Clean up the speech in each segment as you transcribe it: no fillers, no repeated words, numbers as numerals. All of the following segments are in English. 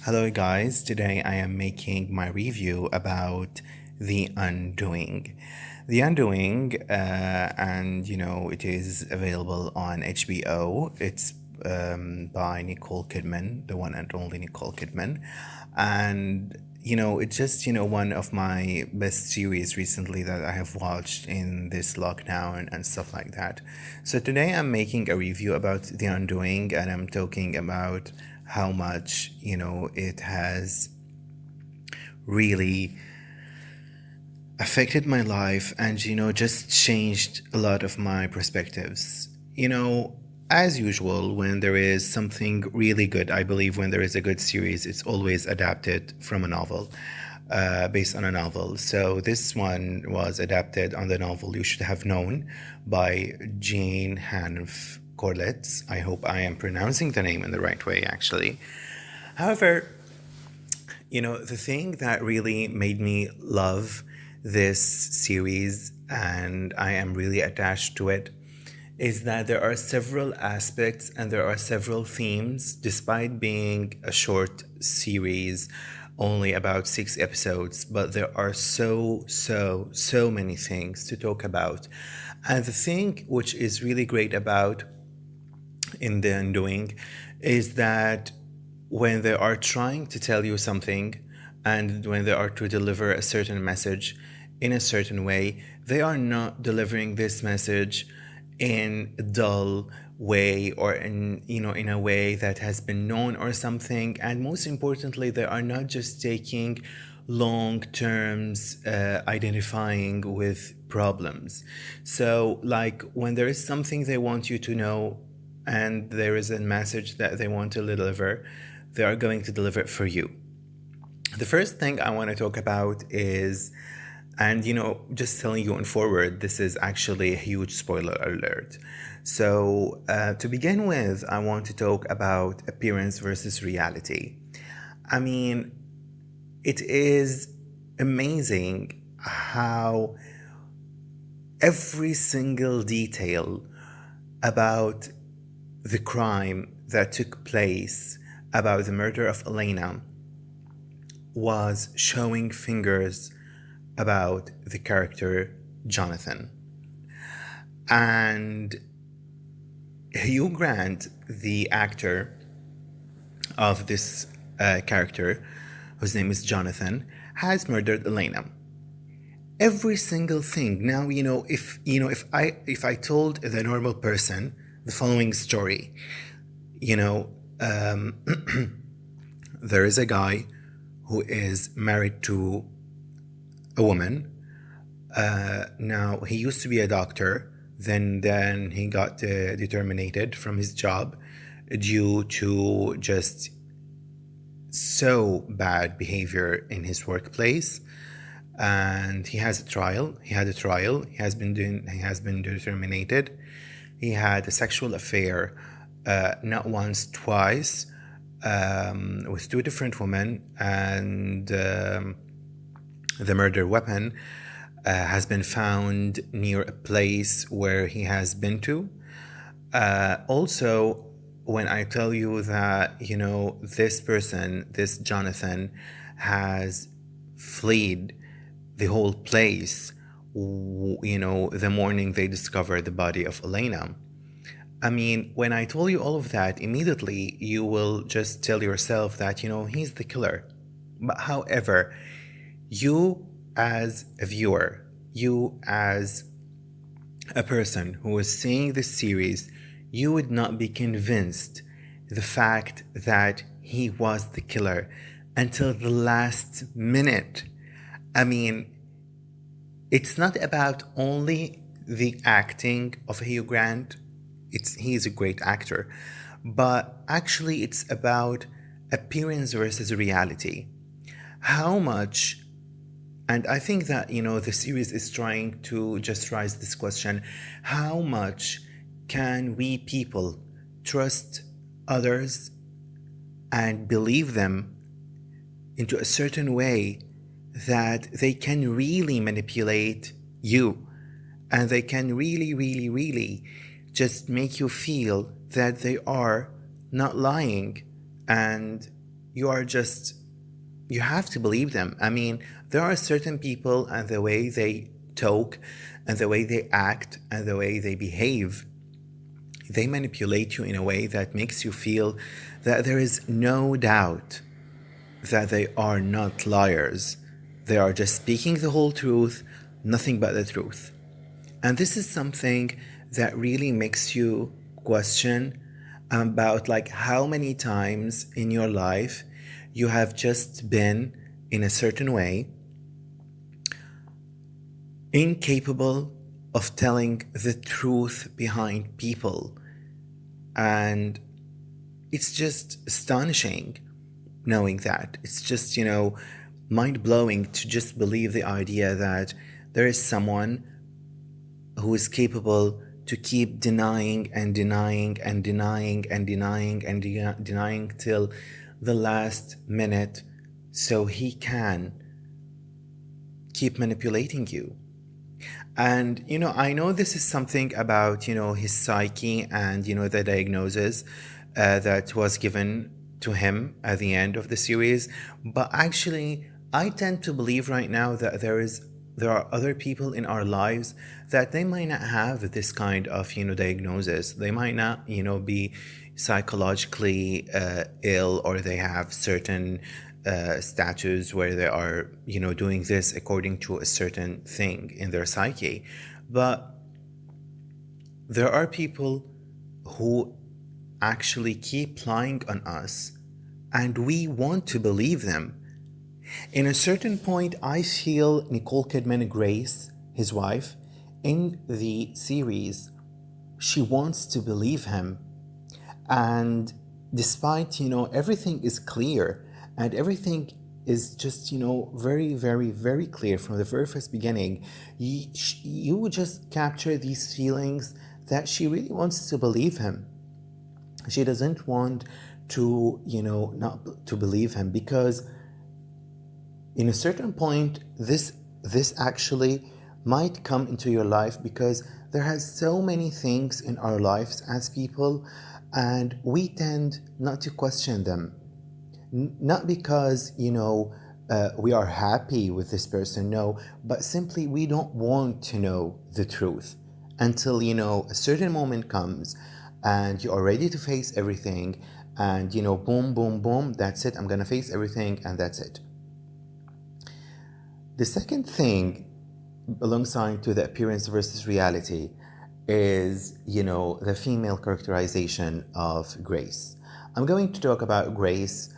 Hello, guys. Today I am making my review about The Undoing. The Undoing, and it is available on HBO. It's by Nicole Kidman, the one and only Nicole Kidman. And it's just one of my best series recently that I have watched in this lockdown and stuff like that. So today I'm making a review about The Undoing, and I'm talking about how much it has really affected my life and just changed a lot of my perspectives. As usual, when there is something really good, I believe when there is a good series, it's always adapted from a novel, based on a novel. So this one was adapted on the novel You Should Have Known by Jane Hanff Corlett. I hope I am pronouncing the name in the right way, actually. However, the thing that really made me love this series, and I am really attached to it, is that there are several aspects and there are several themes, despite being a short series, only about 6 episodes, but there are so many things to talk about. And the thing which is really great about in The Undoing is that when they are trying to tell you something and when they are to deliver a certain message in a certain way, they are not delivering this message in a dull way or in a way that has been known or something. And most importantly, they are not just taking long terms identifying with problems. So like when there is something they want you to know and there is a message that they want to deliver, they are going to deliver it for you. The first thing I want to talk about is, and just telling you on forward, this is actually a huge spoiler alert. So to begin with, I want to talk about appearance versus reality. I mean, it is amazing how every single detail about the crime that took place, about the murder of Elena, was showing fingers about the character Jonathan. And Hugh Grant, the actor of this character, whose name is Jonathan, has murdered Elena. Every single thing. Now, if I told the normal person the following story, there is a guy who is married to a woman. Now, he used to be a doctor. Then he got terminated from his job due to just so bad behavior in his workplace. And he has a trial. He had a trial. He has been terminated. He had a sexual affair, not once, twice, with two different women, and the murder weapon has been found near a place where he has been to. Also, when I tell you that, this person, this Jonathan, has fled the whole place, the morning they discovered the body of Elena. I mean, when I told you all of that, immediately you will just tell yourself that, he's the killer. But however, you as a viewer, you as a person who is seeing this series, you would not be convinced the fact that he was the killer until the last minute. I mean, it's not about only the acting of Hugh Grant. He's a great actor, but actually it's about appearance versus reality. How much, and I think that the series is trying to just raise this question: how much can we people trust others and believe them into a certain way that they can really manipulate you, and they can really just make you feel that they are not lying and you are just, you have to believe them. I mean, there are certain people and the way they talk and the way they act and the way they behave, they manipulate you in a way that makes you feel that there is no doubt that they are not liars. They are just speaking the whole truth, nothing but the truth. And this is something that really makes you question about like how many times in your life you have just been in a certain way, incapable of telling the truth behind people. And it's just astonishing knowing that. It's just, mind blowing to just believe the idea that there is someone who is capable to keep denying and denying and denying and denying and denying till the last minute so he can keep manipulating you. And, I know this is something about, his psyche and, the diagnosis that was given to him at the end of the series. But actually, I tend to believe right now that there are other people in our lives that they might not have this kind of, diagnosis. They might not, be psychologically ill, or they have certain status where they are, doing this according to a certain thing in their psyche. But there are people who actually keep lying on us and we want to believe them. In a certain point, I feel Nicole Kidman, Grace, his wife, in the series, she wants to believe him. And despite, everything is clear and everything is just, very, very, very clear from the very first beginning, you would just capture these feelings that she really wants to believe him. She doesn't want to, not to believe him, because in a certain point, this actually might come into your life, because there has so many things in our lives as people, and we tend not to question them. Not because, we are happy with this person, no, but simply we don't want to know the truth until, a certain moment comes and you are ready to face everything, and, boom, boom, boom, that's it, I'm gonna face everything, and that's it. The second thing, alongside to the appearance versus reality, is, the female characterization of Grace. I'm going to talk about Grace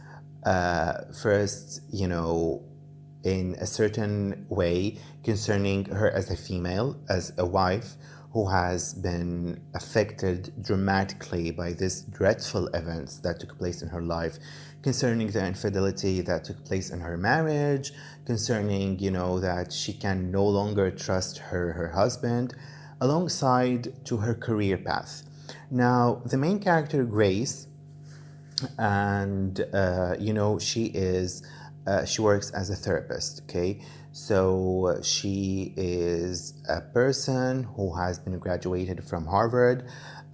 first, in a certain way concerning her as a female, as a wife who has been affected dramatically by these dreadful events that took place in her life, concerning the infidelity that took place in her marriage, concerning, that she can no longer trust her husband, alongside to her career path. Now, the main character, Grace, and she works as a therapist. Okay, so she is a person who has been graduated from Harvard,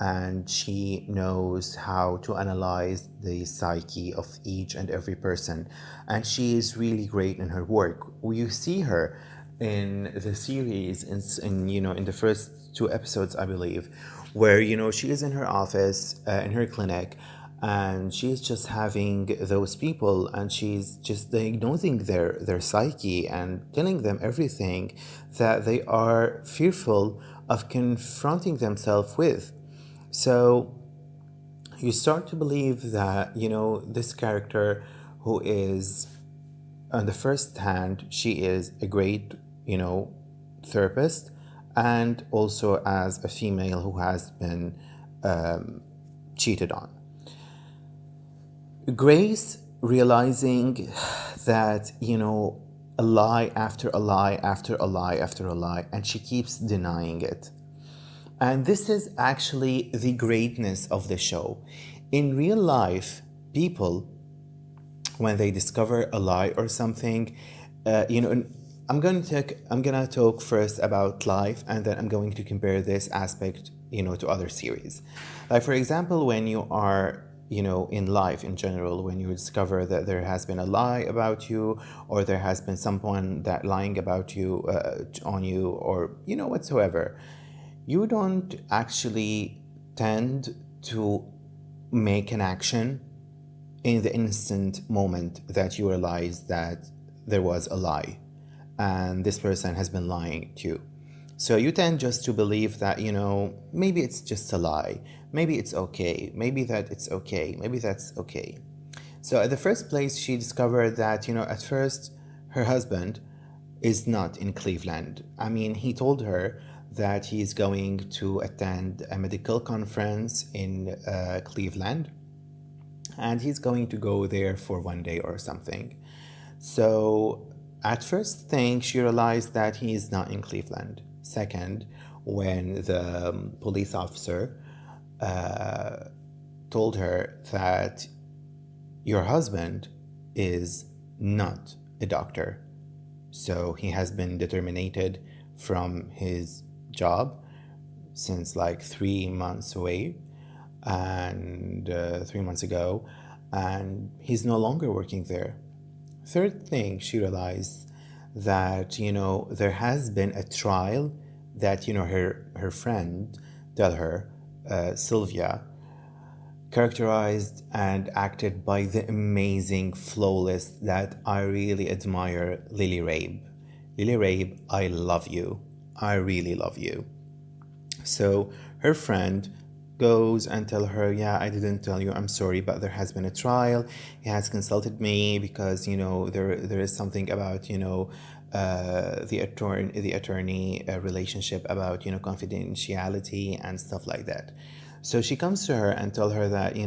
and she knows how to analyze the psyche of each and every person, and she is really great in her work. You see her in the series in the first 2 episodes, I believe, where she is in her office, in her clinic, and she's just having those people, and she's just diagnosing their psyche and telling them everything that they are fearful of confronting themselves with. So you start to believe that this character, who is, on the first hand, she is a great therapist, and also as a female who has been cheated on. Grace realizing that, a lie after a lie after a lie after a lie, and she keeps denying it. And this is actually the greatness of the show. In real life, people, when they discover a lie or something, I'm gonna talk first about life, and then I'm going to compare this aspect, to other series. Like, for example, when you are in life in general, when you discover that there has been a lie about you, or there has been someone that lying about you on you, or whatsoever, you don't actually tend to make an action in the instant moment that you realize that there was a lie and this person has been lying to you. So you tend just to believe that, maybe it's just a lie. Maybe it's okay. Maybe that it's okay. Maybe that's okay. So at the first place, she discovered that, at first, her husband is not in Cleveland. I mean, he told her that he's going to attend a medical conference in Cleveland, and he's going to go there for one day or something. So at first thing, she realized that he is not in Cleveland. Second, when the police officer told her that your husband is not a doctor, so he has been terminated from his job since like 3 months away, and 3 months ago, and he's no longer working there. Third thing, she realized that, there has been a trial that, her friend tell her, Sylvia, characterized and acted by the amazing, flawless, that I really admire, Lily Rabe. Lily Rabe, I love you. I really love you. So her friend goes and tell her, yeah, I didn't tell you, I'm sorry, but there has been a trial. He has consulted me because, there is something about, the attorney relationship about, confidentiality and stuff like that. So she comes to her and tell her that,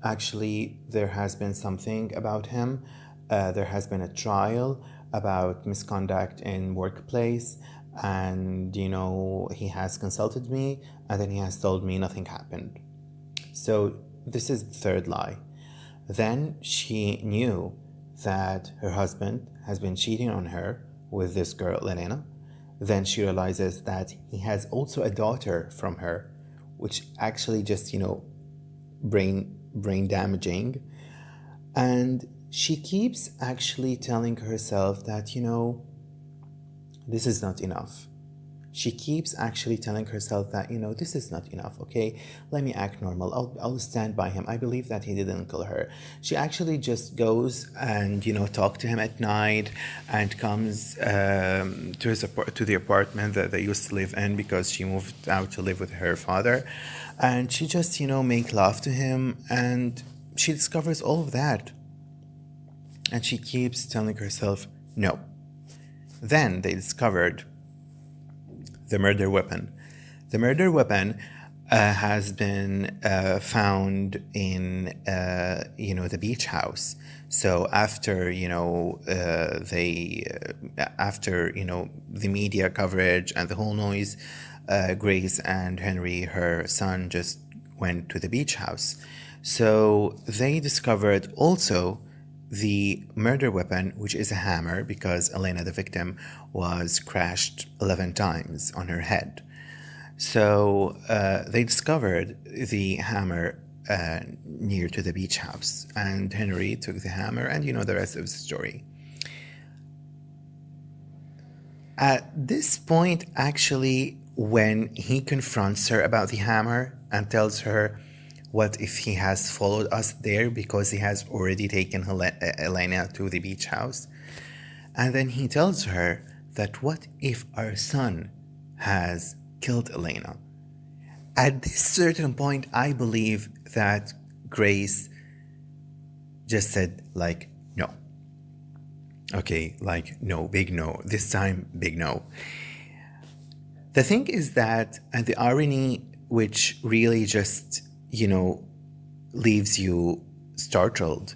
actually there has been something about him. There has been a trial about misconduct in workplace, and he has consulted me, and then he has told me nothing happened. So this is the third lie. Then she knew that her husband has been cheating on her with this girl, Elena. Then she realizes that he has also a daughter from her, which actually just, brain damaging. And she keeps actually telling herself that, this is not enough. She keeps actually telling herself that, this is not enough, okay? Let me act normal. I'll stand by him. I believe that he didn't kill her. She actually just goes and, talk to him at night, and comes to the apartment that they used to live in, because she moved out to live with her father. And she just, make love to him, and she discovers all of that. And she keeps telling herself, no. Then they discovered the murder weapon. The murder weapon has been found in, the beach house. So after, after, the media coverage and the whole noise, Grace and Henry, her son, just went to the beach house. So they discovered also the murder weapon, which is a hammer, because Elena, the victim, was crashed 11 times on her head. So they discovered the hammer near to the beach house, and Henry took the hammer, and the rest of the story. At this point, actually, when he confronts her about the hammer and tells her, what if he has followed us there, because he has already taken Elena to the beach house? And then he tells her that, what if our son has killed Elena? At this certain point, I believe that Grace just said, like, no. Okay, like, no, big no. This time, big no. The thing is that, and the irony, which really just, leaves you startled,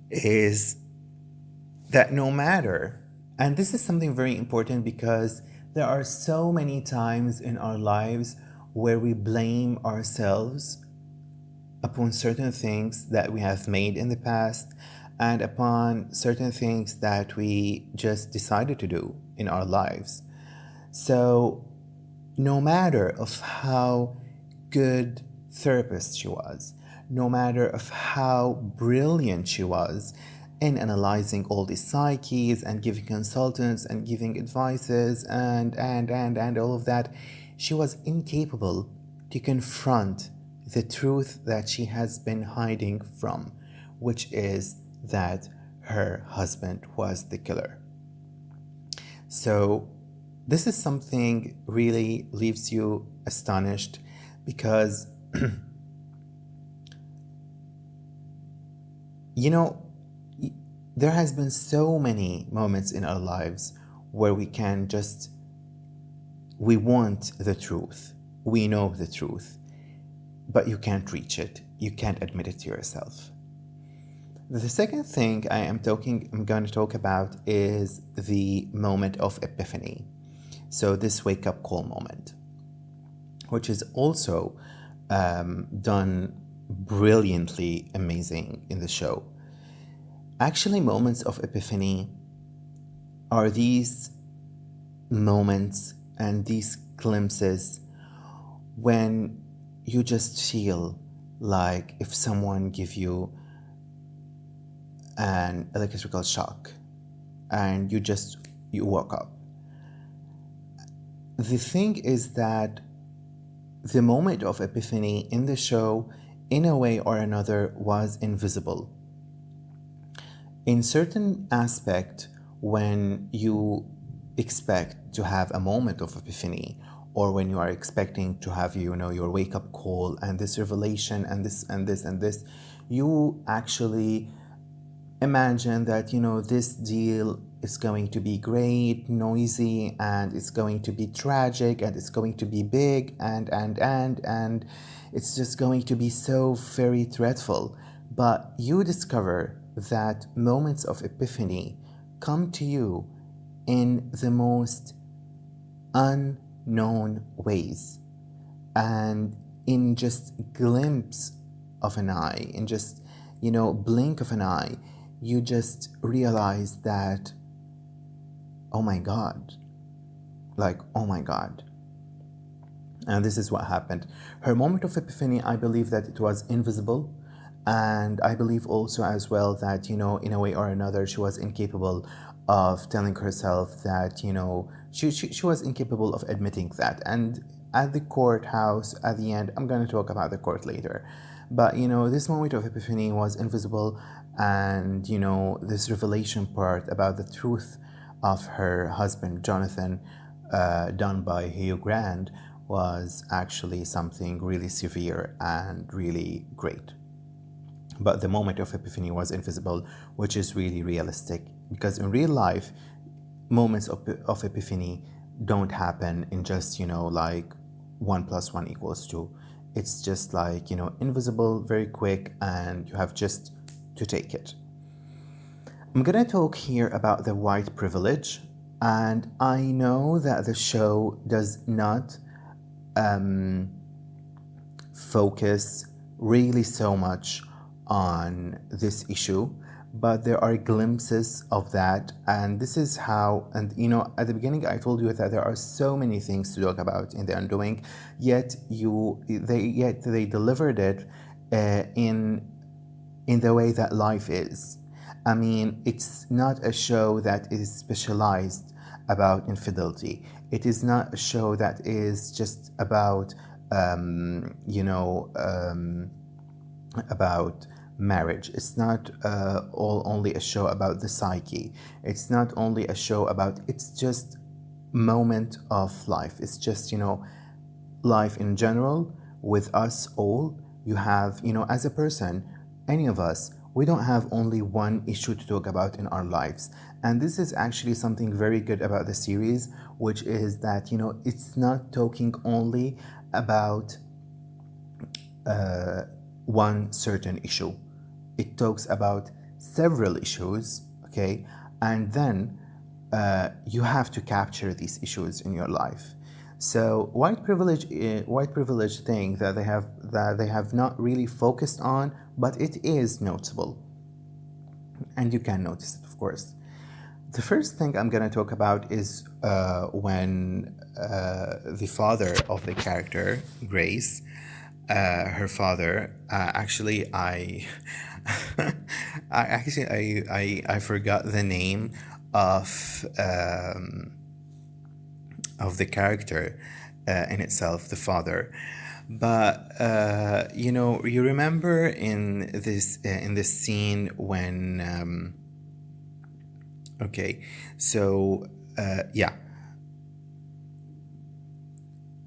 is that no matter, and this is something very important, because there are so many times in our lives where we blame ourselves upon certain things that we have made in the past, and upon certain things that we just decided to do in our lives. So no matter of how good therapist she was, no matter of how brilliant she was in analyzing all these psyches and giving consultants and giving advices and all of that, she was incapable to confront the truth that she has been hiding from, which is that her husband was the killer. So this is something really leaves you astonished, because you know, there has been so many moments in our lives where we want the truth, we know the truth, but you can't reach it, you can't admit it to yourself. The second thing I'm going to talk about is the moment of epiphany. So this wake-up call moment, which is also done brilliantly amazing in the show. Actually, moments of epiphany are these moments and these glimpses when you just feel like if someone give you an electrical shock and you woke up. The thing is that the moment of epiphany in the show, in a way or another, was invisible. In certain aspect, when you expect to have a moment of epiphany, or when you are expecting to have your wake-up call and this revelation and this, you actually imagine that this deal is going to be great, noisy, and it's going to be tragic, and it's going to be big, and it's just going to be so very dreadful. But you discover that moments of epiphany come to you in the most unknown ways, and in just glimpse of an eye, in just blink of an eye, you just realize that, oh my God, and this is what happened. Her moment of epiphany, I believe that it was invisible, and I believe also as well that in a way or another she was incapable of telling herself that she was incapable of admitting that. And at the courthouse, at the end, I'm going to talk about the court later, but this moment of epiphany was invisible, and this revelation part about the truth of her husband Jonathan, done by Hugh Grant, was actually something really severe and really great. But the moment of epiphany was invisible, which is really realistic, because in real life, moments of epiphany don't happen in just like 1 + 1 = 2. It's just like invisible, very quick, and you have just to take it. I'm gonna talk here about the white privilege, and I know that the show does not focus really so much on this issue, but there are glimpses of that, and this is how. And at the beginning I told you that there are so many things to talk about in The Undoing, yet they delivered it in the way that life is. I mean, it's not a show that is specialized about infidelity. It is not a show that is just about about marriage. It's not only a show about the psyche. It's not only a show about, it's just moment of life. It's just life in general. With us all, you have as a person, any of us, we don't have only one issue to talk about in our lives. And this is actually something very good about the series, which is that it's not talking only about one certain issue. It talks about several issues, okay? And then you have to capture these issues in your life. So white privilege thing that they have not really focused on, but it is noticeable, and you can notice it, of course. The first thing I'm going to talk about is when the father of the character, Grace, her father. Actually, I forgot the name of the character in itself, the father. But you remember in this scene when okay, so yeah,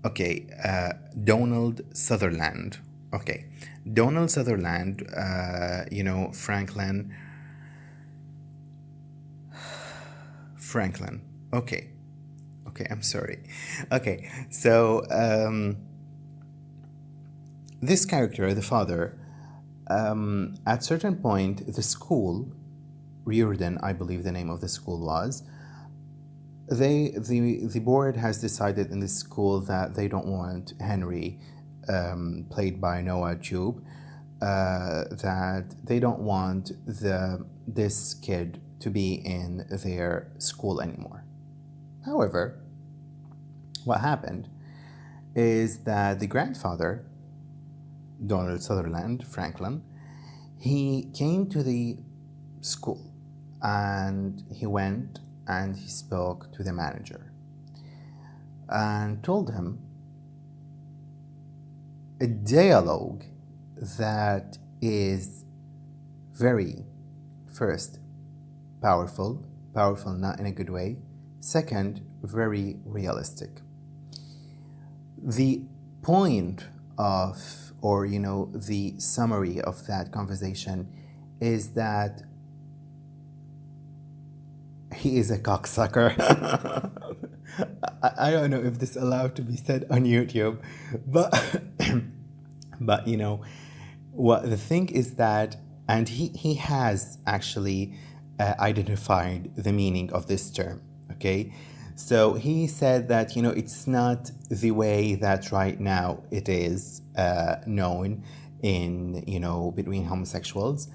okay, Donald Sutherland. Okay, Donald Sutherland. Franklin. Okay, okay. I'm sorry. Okay, so this character, the father, at certain point, the school, Riordan, I believe the name of the school was, the board has decided in this school that they don't want Henry, played by Noah Jupe, that they don't want this kid to be in their school anymore. However, what happened is that the grandfather, Donald Sutherland, Franklin, he came to the school and he went and he spoke to the manager and told him a dialogue that is very, first, powerful not in a good way, second, very realistic. The point of, or the summary of that conversation is that he is a cocksucker. I don't know if this is allowed to be said on YouTube, but but what the thing is that, and he has actually identified the meaning of this term. Okay, so he said that it's not the way that right now it is known in between homosexuals.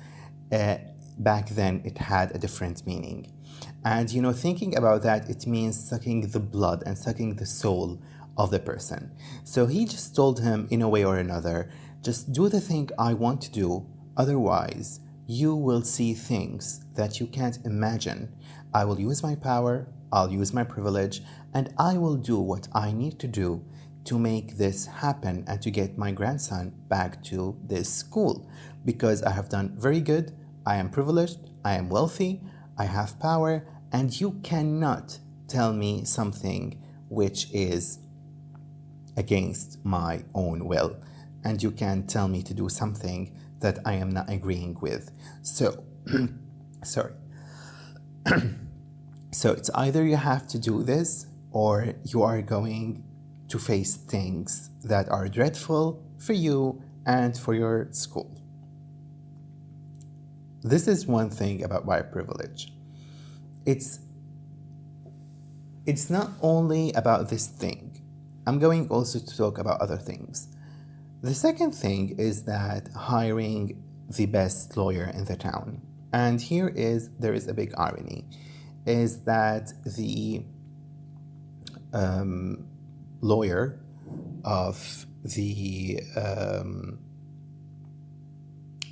Back then it had a different meaning. And thinking about that, it means sucking the blood and sucking the soul of the person. So he just told him, in a way or another, just do the thing I want to do, otherwise you will see things that you can't imagine. I will use my power, I'll use my privilege, and I will do what I need to do to make this happen and to get my grandson back to this school, because I have done very good, I am privileged, I am wealthy, I have power, and you cannot tell me something which is against my own will, and you can tell me to do something that I am not agreeing with. So, sorry. So it's either you have to do this or you are going to face things that are dreadful for you and for your school. This is one thing about white privilege. It's not only about this thing. I'm going also to talk about other things. The second thing is that hiring the best lawyer in the town. And there is a big irony, is that the lawyer of the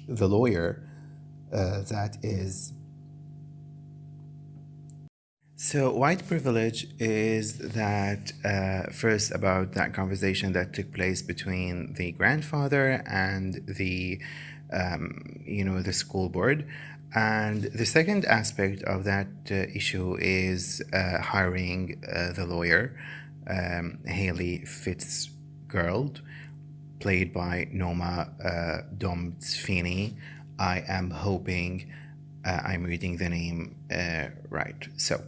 lawyer that is. So, white privilege is that first about that conversation that took place between the grandfather and the the school board, and the second aspect of that issue is hiring the lawyer, Haley Fitzgerald, played by Noma Domsfini. I am hoping I'm reading the name right. So,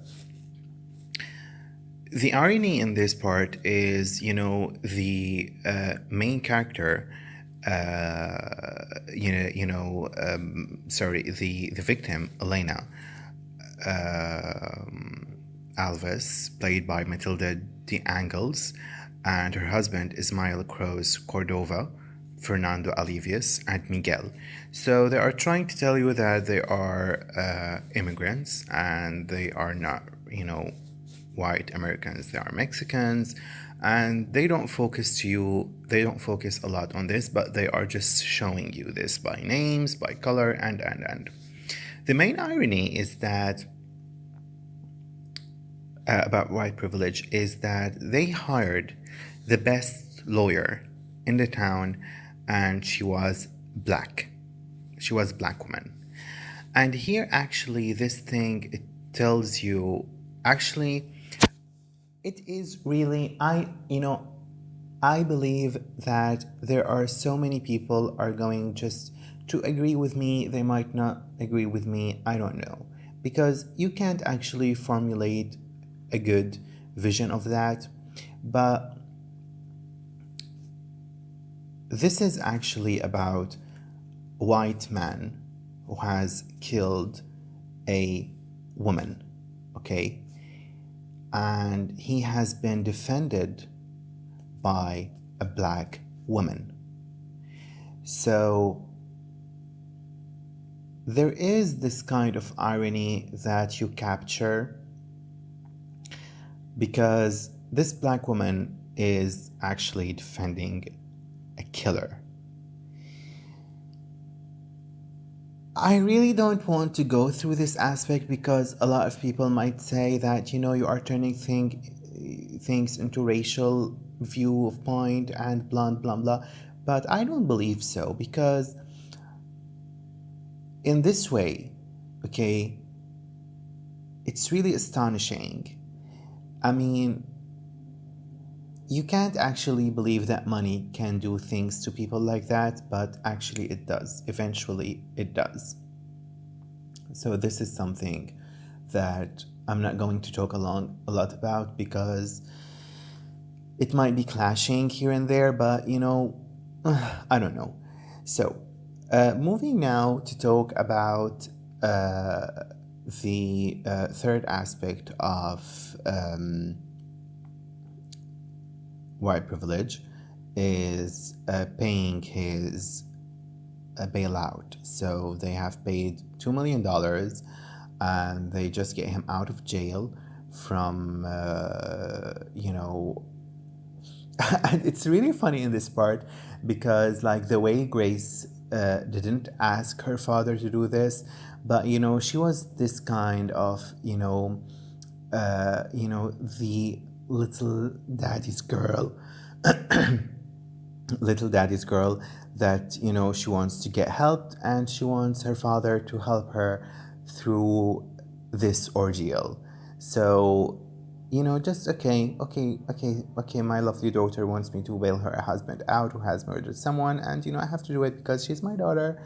the irony in this part is, the main character, the victim, Elena Alves, played by Matilda de Angles, and her husband, Ismael Cruz Cordova, Fernando Alivius, and Miguel. So they are trying to tell you that they are immigrants and they are not, white Americans. They are Mexicans And they don't focus a lot on this, but they are just showing you this by names, by color, and. The main irony is that about white privilege is that they hired the best lawyer in the town, and she was black. She was a black woman. And here, actually, this thing it tells you, actually, it is really I believe that there are so many people are going just to agree with me. They might not agree with me. I don't know. Because you can't actually formulate a good vision of that. But this is actually about a white man who has killed a woman, okay? And he has been defended by a black woman. So there is this kind of irony that you capture because this black woman is actually defending a killer. I really don't want to go through this aspect because a lot of people might say that, you are turning things into racial view of point and blah, blah, blah. But I don't believe so because in this way, okay, it's really astonishing. I mean, you can't actually believe that money can do things to people like that, but actually it does. Eventually, it does. So this is something that I'm not going to talk a lot about because it might be clashing here and there, but I don't know. So, moving now to talk about the third aspect of white privilege is paying his bailout. So they have paid $2 million and they just get him out of jail from, and it's really funny in this part because like the way Grace didn't ask her father to do this, but she was this kind of the little daddy's girl little daddy's girl that she wants to get helped and she wants her father to help her through this ordeal. So just okay, my lovely daughter wants me to bail her husband out who has murdered someone, and I have to do it because she's my daughter.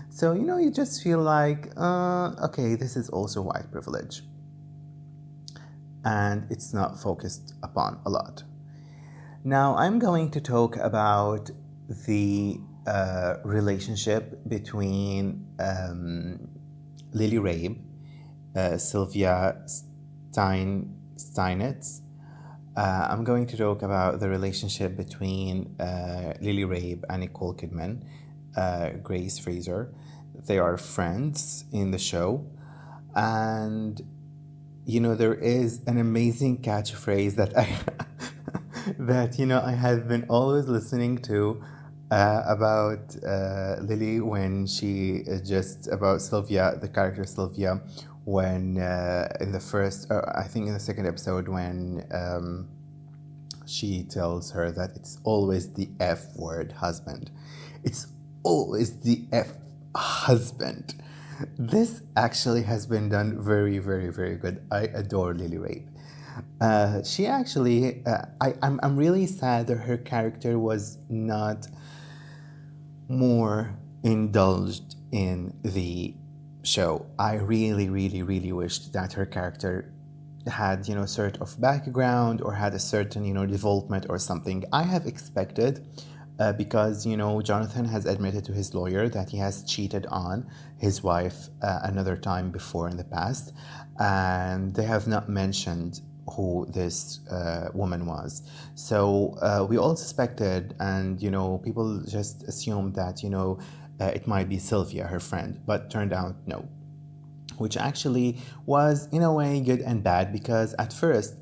So you just feel like okay, this is also white privilege, and it's not focused upon a lot. Now I'm going to talk about the relationship between Lily Rabe, Sylvia Steinitz. I'm going to talk about the relationship between Lily Rabe and Nicole Kidman, Grace Fraser. They are friends in the show, and there is an amazing catchphrase that I that I have been always listening to about Lily when she just about Sylvia, the character Sylvia, when in the first, I think in the second episode, when she tells her that it's always the F word, husband. It's always the F husband. This actually has been done very, very, very good. I adore Lily Rabe. She actually, I'm really sad that her character was not more indulged in the show. I really, really, really wished that her character had, sort of background or had a certain, development or something. I have expected, because, Jonathan has admitted to his lawyer that he has cheated on his wife another time before in the past, and they have not mentioned who this woman was. So we all suspected, and people just assumed that it might be Sylvia, her friend, but turned out no, which actually was in a way good and bad because at first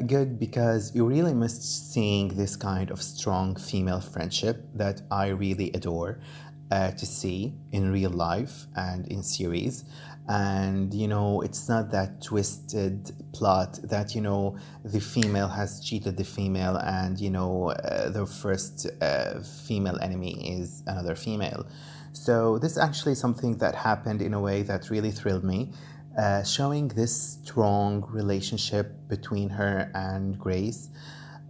Good because you really missed seeing this kind of strong female friendship that I really adore to see in real life and in series. And it's not that twisted plot that the female has cheated the female, and the first female enemy is another female. So this is actually something that happened in a way that really thrilled me, showing this strong relationship between her and Grace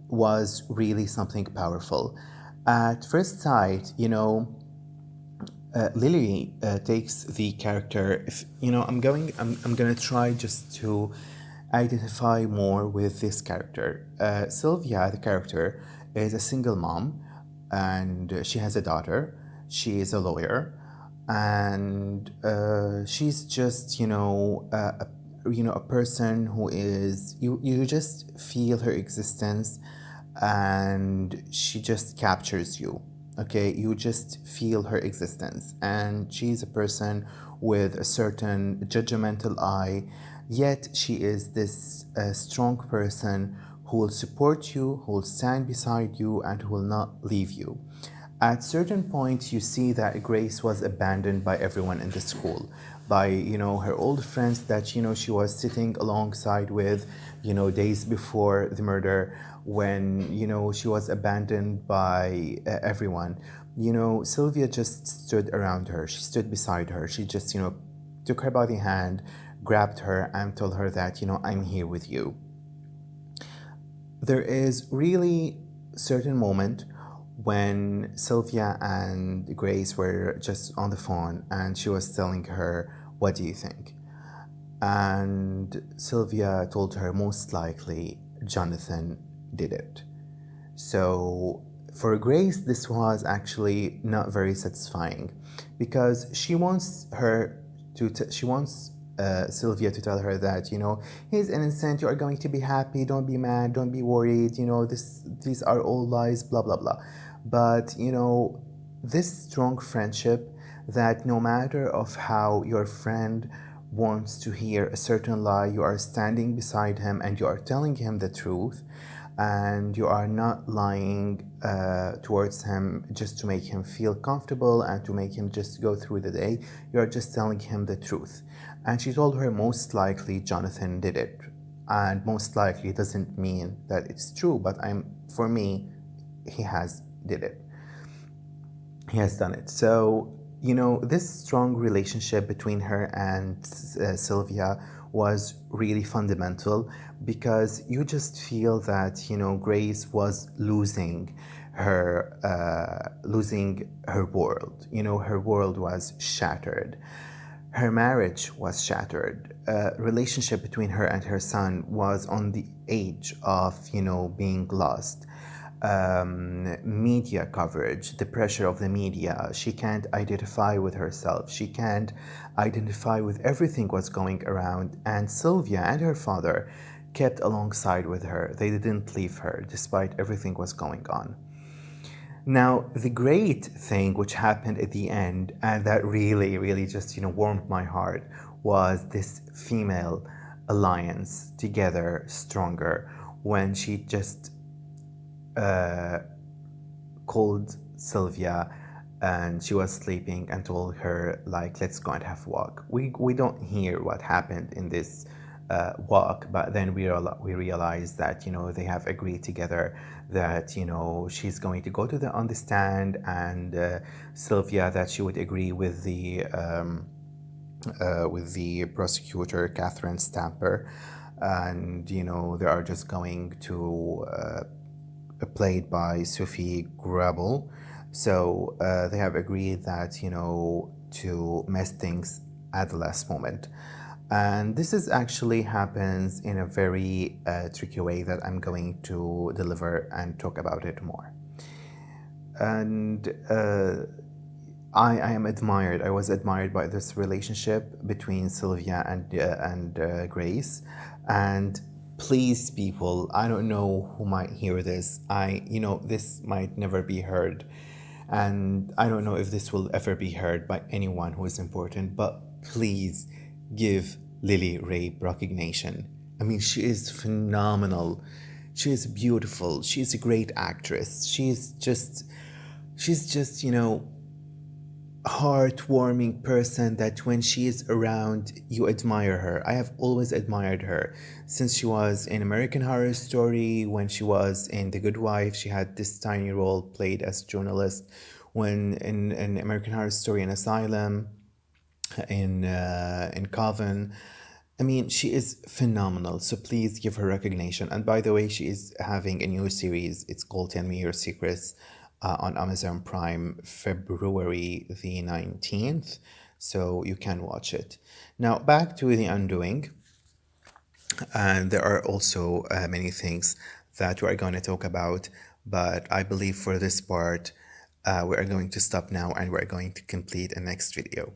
was really something powerful. At first sight, Lily takes the character. If I'm gonna try just to identify more with this character. Sylvia, the character, is a single mom, and she has a daughter. She is a lawyer, and she's just a person who is you just feel her existence, and she just captures you. Okay, you just feel her existence, and she's a person with a certain judgmental eye, yet she is this strong person who will support you, who will stand beside you, and who will not leave you. At certain points, you see that Grace was abandoned by everyone in the school, by her old friends that she was sitting alongside with, days before the murder, when she was abandoned by everyone. Sylvia just stood around her. She stood beside her. She just took her by the hand, grabbed her, and told her that I'm here with you. There is really certain moment when Sylvia and Grace were just on the phone, and she was telling her, "What do you think?" And Sylvia told her, most likely Jonathan did it. So for Grace, this was actually not very satisfying, because she wants Sylvia to tell her that he's innocent. You are going to be happy. Don't be mad. Don't be worried. These are all lies. Blah blah blah. But this strong friendship, that no matter of how your friend wants to hear a certain lie, you are standing beside him and you are telling him the truth, and you are not lying towards him just to make him feel comfortable and to make him just go through the day. You are just telling him the truth. And she told her, most likely Jonathan did it. And most likely doesn't mean that it's true, but for me, he has did it. He has done it. So this strong relationship between her and Sylvia was really fundamental, because you just feel that Grace was losing her world. Her world was shattered. Her marriage was shattered. Relationship between her and her son was on the edge of being lost. Media coverage, the pressure of the media. She can't identify with herself. She can't identify with everything what's going around. And Sylvia and her father kept alongside with her. They didn't leave her despite everything was going on. Now, the great thing which happened at the end, and that really, really just warmed my heart, was this female alliance together stronger, when she just called Sylvia, and she was sleeping, and told her, like, let's go and have a walk. We don't hear what happened in this walk, but then we realize that they have agreed together that she's going to go to on the stand, and Sylvia, that she would agree with the prosecutor, Catherine Stamper, and they are just going to played by Sophie Grabel. So they have agreed that to mess things at the last moment. And this is actually happens in a very tricky way that I'm going to deliver and talk about it more. And I am admired. I was admired by this relationship between Sylvia and Grace. And please, people, I don't know who might hear this. This might never be heard. And I don't know if this will ever be heard by anyone who is important, but please give Lily Rabe recognition I mean, she is phenomenal. She is beautiful. She's a great actress. She's just, heartwarming person that when she is around, you admire her. I have always admired her since she was in American Horror Story, when she was in The Good Wife, she had this tiny role played as journalist, when in American Horror Story in Asylum, in Coven. I mean, she is phenomenal. So please give her recognition. And by the way, she is having a new series. It's called Tell Me Your Secrets on Amazon Prime, February the 19th. So you can watch it. Now, back to The Undoing. And there are also many things that we are going to talk about. But I believe for this part, we are going to stop now and we're going to complete a next video.